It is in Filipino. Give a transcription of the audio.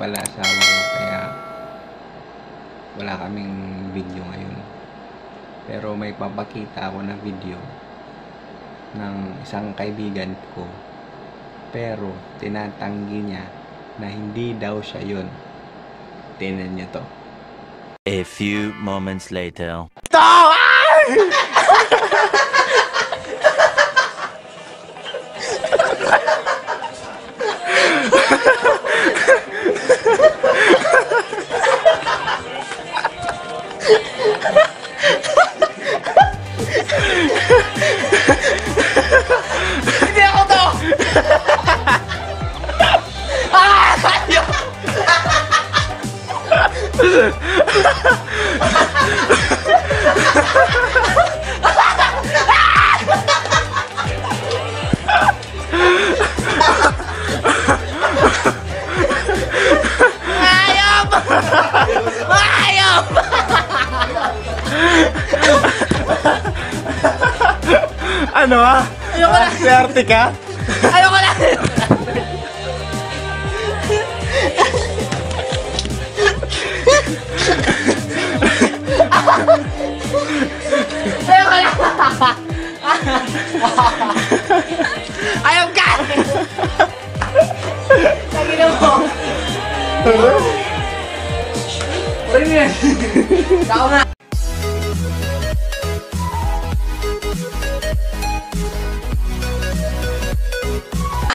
pala asawa ko kaya wala kaming video ngayon. Pero may papakita ako na video ng isang kaibigan ko. Pero tinatanggi niya na hindi daw siya yun. Tingnan niyo to. A few moments later. Hindi ako to! Ayaw! Ayaw! Ano ah? Ayoko na! Swerte ka? Ayoko na! Ayoko na! Ayaw ka! Tagino mo! Pwede mo yan! Tao na!